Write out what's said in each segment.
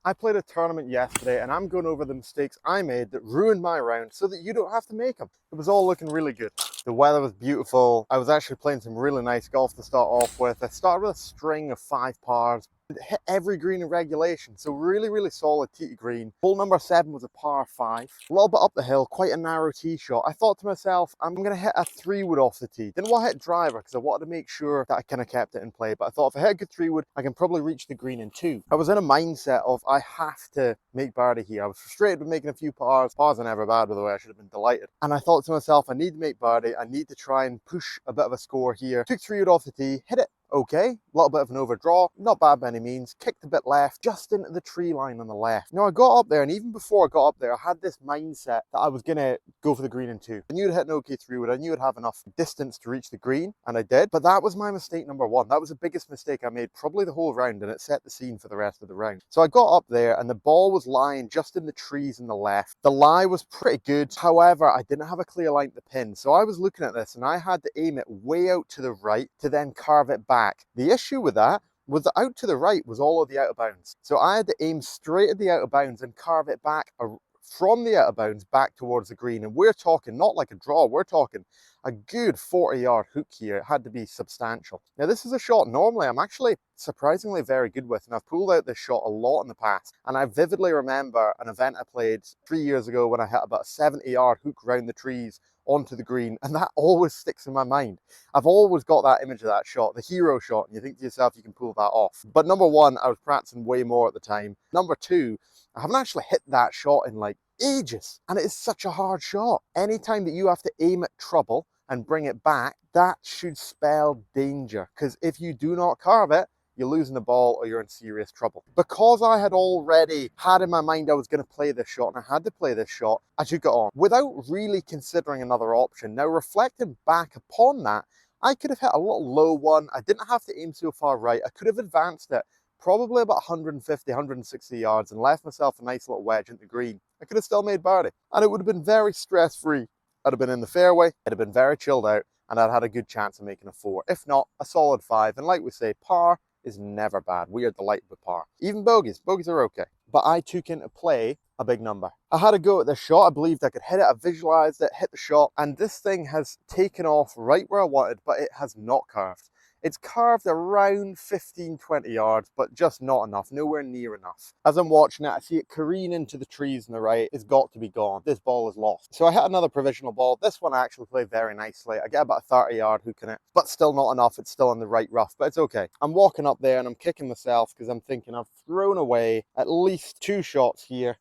I played a tournament yesterday and I'm going over the mistakes I made that ruined my round so that you don't have to make them. It was all looking really good. The weather was beautiful. I was actually playing some really nice golf to start off with. I started with a string of 5 pars. Hit every green in regulation, so really solid tee to green. Hole number 7 was a par 5, a little bit up the hill, quite a narrow tee shot. I thought to myself, I'm going to hit a 3-wood off the tee. Didn't want to hit driver because I wanted to make sure that I kind of kept it in play, but I thought if I hit a good 3-wood, I can probably reach the green in 2. I was in a mindset of I have to make birdie here. I was frustrated with making a few pars. Pars are never bad, by the way. I should have been delighted. And I thought to myself, I need to make birdie. I need to try and push a bit of a score here. Took 3-wood off the tee, hit it okay, a little bit of an overdraw, not bad by any means, kicked a bit left, just into the tree line on the left. Now I got up there, and even before I got up there, I had this mindset that I was gonna go for the green in 2. I knew I'd hit an okay 3-wood, I knew I'd have enough distance to reach the green, and I did, but that was my mistake number 1. That was the biggest mistake I made probably the whole round, and it set the scene for the rest of the round. So I got up there, and the ball was lying just in the trees on the left. The lie was pretty good, however, I didn't have a clear line to the pin, so I was looking at this, and I had to aim it way out to the right to then carve it back. The issue with that was that out to the right was all of the out of bounds. So I had to aim straight at the out of bounds and carve it back from the out of bounds back towards the green. And we're talking not like a draw, we're talking a good 40-yard hook here. It had to be substantial. Now this is a shot normally I'm actually surprisingly very good with, and I've pulled out this shot a lot in the past. And I vividly remember an event I played 3 years ago when I hit about a 70-yard hook round the trees onto the green, and that always sticks in my mind. I've always got that image of that shot, the hero shot, and you think to yourself you can pull that off. But number 1, I was practicing way more at the time. Number 2, I haven't actually hit that shot in like ages, and it is such a hard shot. Anytime that you have to aim at trouble and bring it back, that should spell danger, because if you do not carve it, you're losing the ball or you're in serious trouble. Because I had already had in my mind I was going to play this shot, and I had to play this shot, I took it on without really considering another option. Now reflecting back upon that, I could have hit a little low one. I didn't have to aim so far right. I could have advanced it probably about 150, 160 yards and left myself a nice little wedge into the green. I could have still made birdie, and it would have been very stress-free. I'd have been in the fairway, it'd have been very chilled out, and I'd had a good chance of making a 4. If not, a solid 5. And like we say, par is never bad. We are delighted with par. Even bogeys are okay. But I took into play a big number. I had a go at this shot. I believed I could hit it. I visualized it, hit the shot, and this thing has taken off right where I wanted, but it has not curved. It's carved around 15, 20 yards, but just not enough, nowhere near enough. As I'm watching it, I see it careen into the trees on the right. It's got to be gone. This ball is lost. So I hit another provisional ball. This one I actually played very nicely. I get about a 30-yard hook in it, but still not enough. It's still in the right rough, but it's okay. I'm walking up there and I'm kicking myself because I'm thinking I've thrown away at least 2 shots here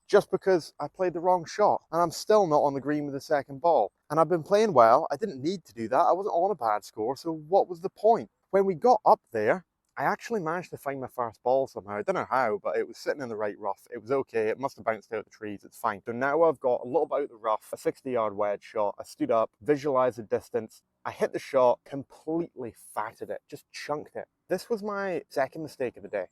just because I played the wrong shot, and I'm still not on the green with the second ball. And I've been playing well. I didn't need to do that. I wasn't on a bad score, so what was the point? When we got up there, I actually managed to find my first ball somehow. I don't know how, but it was sitting in the right rough. It was okay. It must have bounced out the trees. It's fine. So now I've got a little bit out the rough, a 60-yard wedge shot. I stood up, visualized the distance. I hit the shot, completely fatted it, just chunked it. This was my second mistake of the day.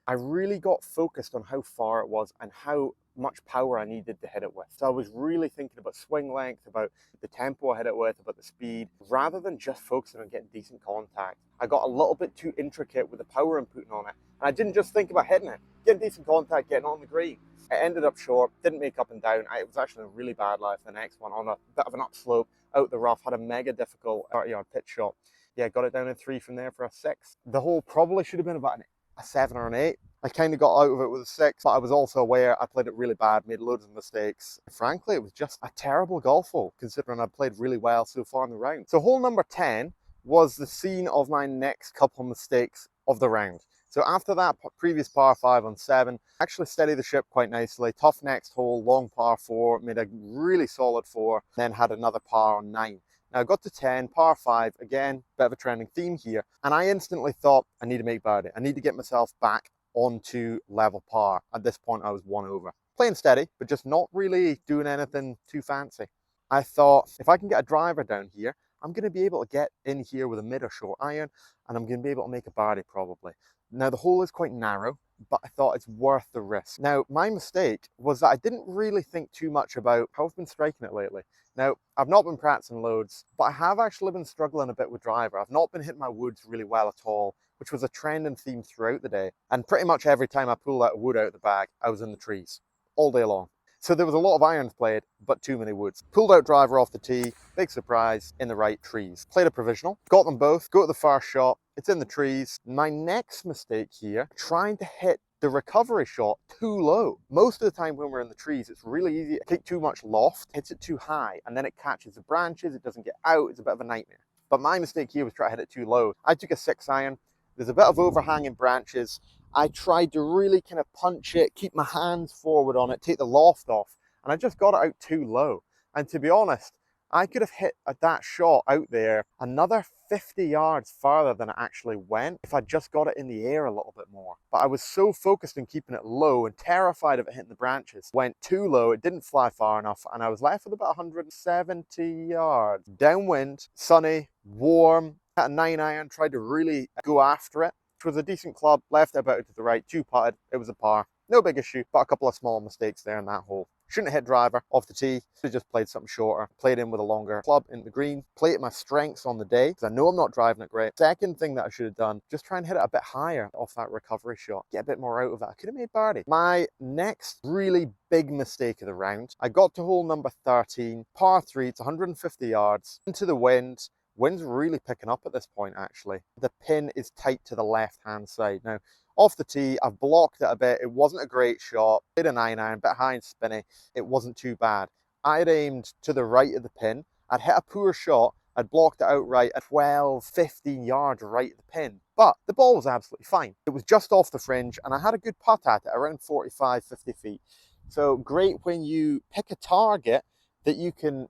I really got focused on how far it was and how much power I needed to hit it with. So I was really thinking about swing length, about the tempo I hit it with, about the speed, rather than just focusing on getting decent contact. I got a little bit too intricate with the power I'm putting on it, and I didn't just think about hitting it, getting decent contact, getting on the green. It ended up short, didn't make up and down. It was actually a really bad lie for the next one on a bit of an upslope, out the rough, had a mega difficult 30-yard pitch shot. Yeah, got it down in 3 from there for a 6. The hole probably should have been about a 7 or an 8. I kind of got out of it with a 6, but I was also aware I played it really bad, made loads of mistakes. Frankly, it was just a terrible golf hole, considering I played really well so far in the round. So hole number 10 was the scene of my next couple mistakes of the round. So after that previous par 5 on 7, actually steadied the ship quite nicely. Tough next hole, long par 4, made a really solid 4, then had another par on 9. Now I got to 10, par 5, again, bit of a trending theme here, and I instantly thought, I need to make birdie. I need to get myself back onto level par. At this point, I was 1 over. Playing steady, but just not really doing anything too fancy. I thought, if I can get a driver down here, I'm going to be able to get in here with a mid or short iron, and I'm going to be able to make a birdie probably. Now, the hole is quite narrow, but I thought it's worth the risk. Now, my mistake was that I didn't really think too much about how I've been striking it lately. Now, I've not been practicing loads, but I have actually been struggling a bit with driver. I've not been hitting my woods really well at all. which was a trend and theme throughout the day. And pretty much every time I pulled out a wood out of the bag, I was in the trees all day long. So there was a lot of irons played, but too many woods. Pulled out driver off the tee, big surprise, in the right trees. Played a provisional, got them both, go to the first shot, it's in the trees. My next mistake here, trying to hit the recovery shot too low. Most of the time when we're in the trees, it's really easy to take too much loft, hits it too high, and then it catches the branches, it doesn't get out, it's a bit of a nightmare. But my mistake here was trying to hit it too low. I took a 6-iron, there's a bit of overhanging branches. I tried to really kind of punch it, keep my hands forward on it, take the loft off, and I just got it out too low. And to be honest, I could have hit that shot out there another 50 yards farther than it actually went if I just got it in the air a little bit more. But I was so focused on keeping it low and terrified of it hitting the branches. Went too low, it didn't fly far enough, and I was left with about 170 yards. Downwind, sunny, warm, at a 9-iron, tried to really go after it, which was a decent club, left it about to the right, 2-putted, it was a par. No big issue, but a couple of small mistakes there in that hole. Shouldn't have hit driver off the tee. Should have just played something shorter. Played in with a longer club in the green. Played at my strengths on the day, because I know I'm not driving it great. Second thing that I should have done, just try and hit it a bit higher off that recovery shot. Get a bit more out of it. I could have made birdie. My next really big mistake of the round, I got to hole number 13, par 3, it's 150 yards, into the wind. Wind's really picking up at this point, actually. The pin is tight to the left-hand side. Now, off the tee, I've blocked it a bit. It wasn't a great shot. Did a 9-iron, bit high and spinny. It wasn't too bad. I'd aimed to the right of the pin. I'd hit a poor shot. I'd blocked it outright at 12, 15 yards right of the pin. But the ball was absolutely fine. It was just off the fringe, and I had a good putt at it, around 45, 50 feet. So great when you pick a target that you can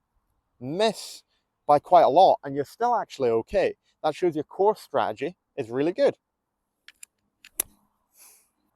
miss by quite a lot, and you're still actually okay. That shows your course strategy is really good.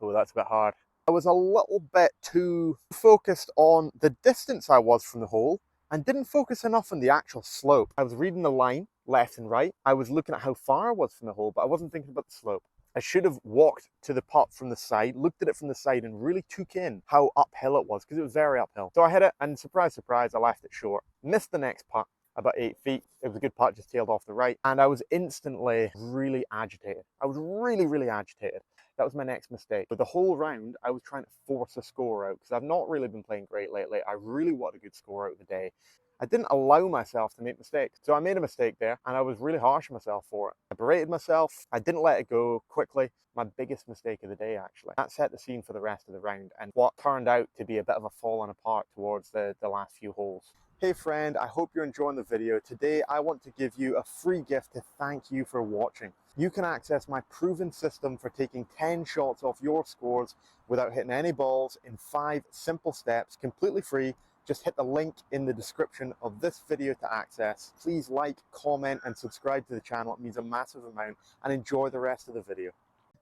Oh, that's a bit hard. I was a little bit too focused on the distance I was from the hole and didn't focus enough on the actual slope. I was reading the line left and right. I was looking at how far I was from the hole, but I wasn't thinking about the slope. I should have walked to the putt from the side, looked at it from the side, and really took in how uphill it was, because it was very uphill. So I hit it, and surprise, surprise, I left it short. Missed the next putt about 8 feet. It was a good putt, just tailed off the right, and I was instantly really agitated. I was really agitated. That was my next mistake. For the whole round, I was trying to force a score out, because I've not really been playing great lately. I really wanted a good score out of the day. I didn't allow myself to make mistakes. So I made a mistake there, and I was really harsh on myself for it. I berated myself. I didn't let it go quickly. My biggest mistake of the day, actually. That set the scene for the rest of the round, and what turned out to be a bit of a falling apart towards the last few holes. Hey friend, I hope you're enjoying the video. Today I want to give you a free gift to thank you for watching. You can access my proven system for taking 10 shots off your scores without hitting any balls in 5 simple steps, completely free. Just hit the link in the description of this video to access. Please like, comment and subscribe to the channel. It means a massive amount, and enjoy the rest of the video.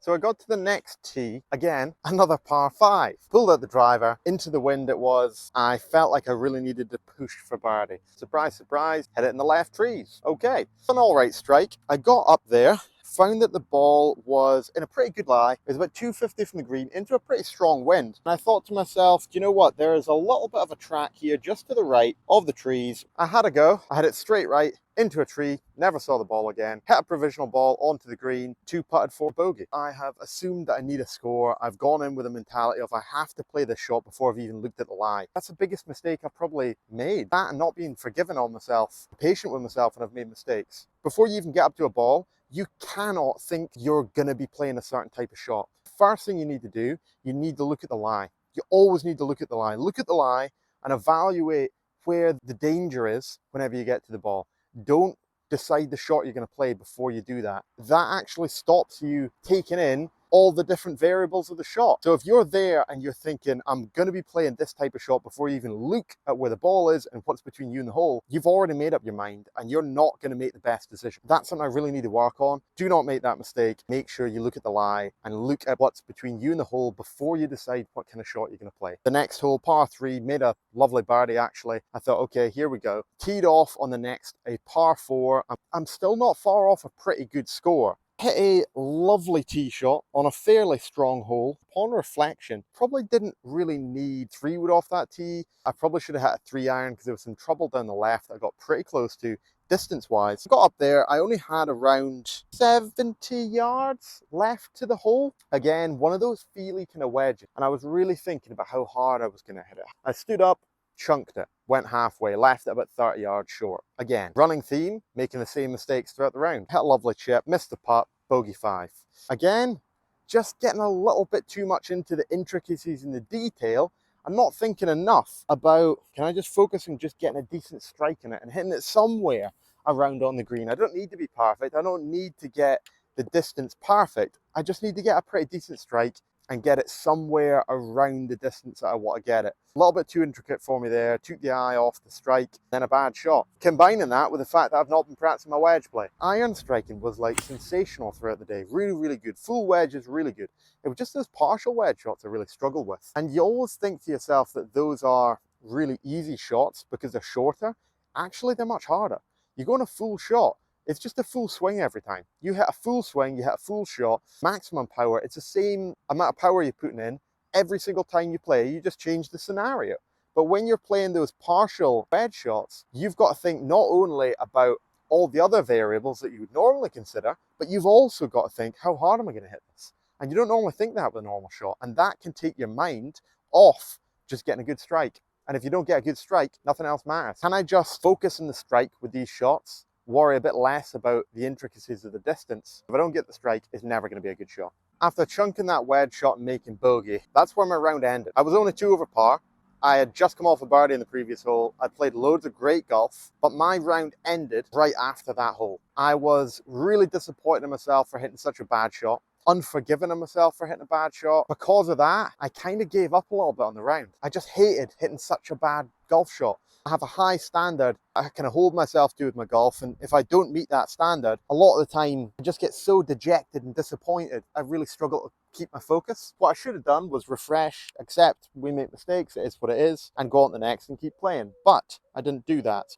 So I got to the next tee, again, another par 5. Pulled out the driver, into the wind it was. I felt like I really needed to push for birdie. Surprise, surprise, hit it in the left trees. Okay, an all right strike. I got up there, found that the ball was in a pretty good lie. It was about 250 from the green into a pretty strong wind. And I thought to myself, do you know what? There is a little bit of a track here just to the right of the trees. I had a go. I had it straight right into a tree, never saw the ball again, hit a provisional ball onto the green, 2-putted for bogey. I have assumed that I need a score. I've gone in with a mentality of I have to play this shot before I've even looked at the lie. That's the biggest mistake I've probably made. That and not being forgiving on myself, patient with myself when I've made mistakes. Before you even get up to a ball, you cannot think you're going to be playing a certain type of shot. First thing you need to do, you need to look at the lie. You always need to look at the lie. Look at the lie and evaluate where the danger is whenever you get to the ball. Don't decide the shot you're going to play before you do that. That actually stops you taking in all the different variables of the shot. So if you're there and you're thinking, I'm going to be playing this type of shot before you even look at where the ball is and what's between you and the hole, you've already made up your mind and you're not going to make the best decision. That's something I really need to work on. Do not make that mistake. Make sure you look at the lie and look at what's between you and the hole before you decide what kind of shot you're going to play. The next hole, par 3, made a lovely birdie actually. I thought, okay, here we go. Teed off on the next, a par 4. I'm still not far off a pretty good score. Hit a lovely tee shot on a fairly strong hole. Upon reflection, probably didn't really need 3 wood off that tee. I probably should have had a 3-iron because there was some trouble down the left that I got pretty close to. distance-wise. Got up there, I only had around 70 yards left to the hole. Again, one of those feely kind of wedges, and I was really thinking about how hard I was going to hit it. I stood up, chunked it, went halfway, left it about 30 yards short. Again, running theme, making the same mistakes throughout the round. Hit a lovely chip, missed the putt, bogey 5. Again, just getting a little bit too much into the intricacies and the detail. I'm not thinking enough about, can I just focus on just getting a decent strike in it and hitting it somewhere around on the green. I don't need to be perfect. I don't need to get the distance perfect. I just need to get a pretty decent strike and get it somewhere around the distance that I want to get it. A little bit too intricate for me there, took the eye off the strike, then a bad shot. Combining that with the fact that I've not been practicing my wedge play. Iron striking was like sensational throughout the day, really, really good. Full wedge is really good. It was just those partial wedge shots I really struggled with. And you always think to yourself that those are really easy shots because they're shorter. Actually, they're much harder. You go on a full shot, it's just a full swing every time. You hit a full swing, you hit a full shot, maximum power. It's the same amount of power you're putting in every single time you play. You just change the scenario. But when you're playing those partial wedge shots, you've got to think not only about all the other variables that you would normally consider, but you've also got to think, how hard am I going to hit this? And you don't normally think that with a normal shot. And that can take your mind off just getting a good strike. And if you don't get a good strike, nothing else matters. Can I just focus on the strike with these shots? Worry a bit less about the intricacies of the distance. If I don't get the strike, it's never going to be a good shot. After chunking that wedge shot and making bogey, that's where my round ended. I was only 2 over par. I had just come off a birdie in the previous hole. I played loads of great golf, but my round ended right after that hole. I was really disappointed in myself for hitting such a bad shot, unforgiving of myself for hitting a bad shot. Because of that, I kind of gave up a little bit on the round. I just hated hitting such a bad golf shot. I have a high standard I kind of hold myself to with my golf, and if I don't meet that standard, a lot of the time I just get so dejected and disappointed. I really struggle to keep my focus. What I should have done was refresh, accept we make mistakes, it is what it is, and go on to the next and keep playing. But I didn't do that.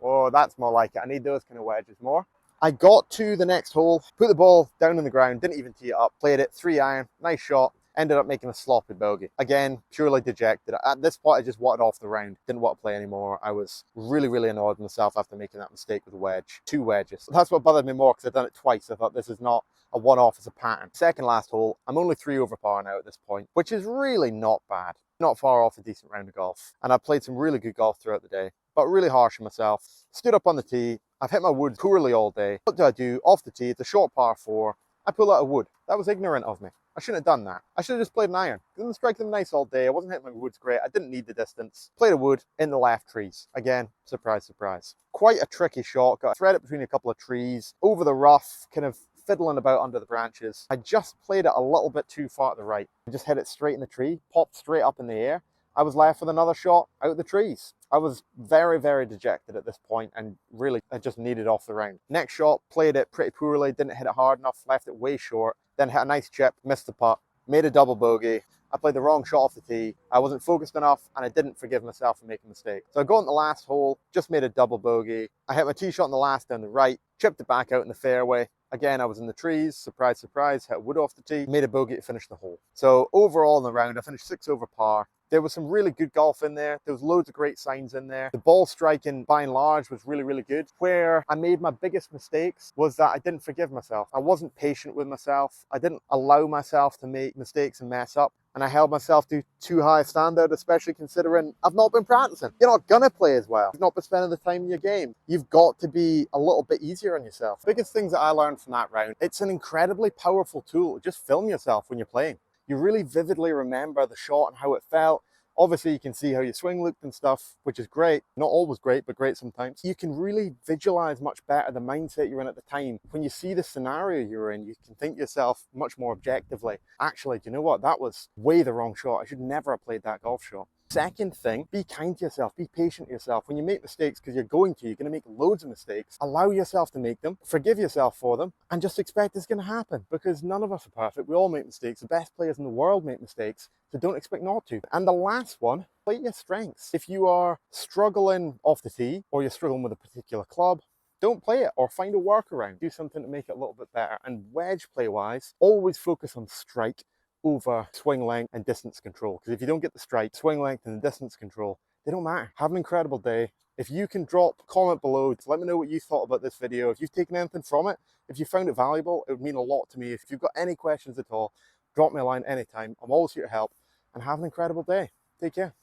Oh, that's more like it. I need those kind of wedges more. I got to the next hole, put the ball down on the ground, didn't even tee it up, played it 3 iron, nice shot. Ended up making a sloppy bogey. Again, purely dejected. At this point, I just wanted off the round. Didn't want to play anymore. I was really, really annoyed with myself after making that mistake with a wedge. 2 wedges. That's what bothered me more because I'd done it twice. I thought this is not a one-off, it's a pattern. Second last hole, I'm only 3 over par now at this point, which is really not bad. Not far off a decent round of golf. And I played some really good golf throughout the day, but really harsh on myself. Stood up on the tee. I've hit my wood poorly all day. What do I do? Off the tee, it's a short par 4. I pull out a wood. That was ignorant of me. I shouldn't have done that. I should have just played an iron. Didn't strike them nice all day. I wasn't hitting my woods great. I didn't need the distance. Played a wood in the left trees. Again, surprise, surprise. Quite a tricky shot. Got to thread it between a couple of trees, over the rough, kind of fiddling about under the branches. I just played it a little bit too far to the right. I just hit it straight in the tree, popped straight up in the air. I was left with another shot out of the trees. I was very, very dejected at this point, and really, I just needed off the round. Next shot, played it pretty poorly, didn't hit it hard enough, left it way short, then hit a nice chip, missed the putt, made a double bogey. I played the wrong shot off the tee. I wasn't focused enough, and I didn't forgive myself for making a mistake. So I go on the last hole, just made a double bogey. I hit my tee shot on the last down the right, chipped it back out in the fairway. Again, I was in the trees, surprise, surprise, hit a wood off the tee, made a bogey to finish the hole. So overall in the round, I finished 6 over par. There was some really good golf in there. There was loads of great signs in there. The ball striking, by and large, was really, really good. Where I made my biggest mistakes was that I didn't forgive myself. I wasn't patient with myself. I didn't allow myself to make mistakes and mess up. And I held myself to too high a standard, especially considering I've not been practicing. You're not gonna play as well. You've not been spending the time in your game. You've got to be a little bit easier on yourself. Biggest things that I learned from that round, it's an incredibly powerful tool. Just film yourself when you're playing. You really vividly remember the shot and how it felt. Obviously, you can see how your swing looked and stuff, which is great. Not always great, but great sometimes. You can really visualize much better the mindset you're in at the time. When you see the scenario you're in, you can think to yourself much more objectively. Actually, do you know what? That was way the wrong shot. I should never have played that golf shot. Second thing, be kind to yourself, be patient to yourself. When you make mistakes, because you're going to make loads of mistakes, allow yourself to make them, forgive yourself for them, and just expect it's going to happen, because none of us are perfect. We all make mistakes. The best players in the world make mistakes, so don't expect not to. And the last one, play your strengths. If you are struggling off the tee, or you're struggling with a particular club, don't play it, or find a workaround. Do something to make it a little bit better. And wedge play wise, always focus on strike over swing length and distance control. Because if you don't get the strike, swing length and the distance control, they don't matter. Have an incredible day. If you can drop a comment below to let me know what you thought about this video, if you've taken anything from it, if you found it valuable, it would mean a lot to me. If you've got any questions at all, drop me a line anytime. I'm always here to help, and have an incredible day. Take care.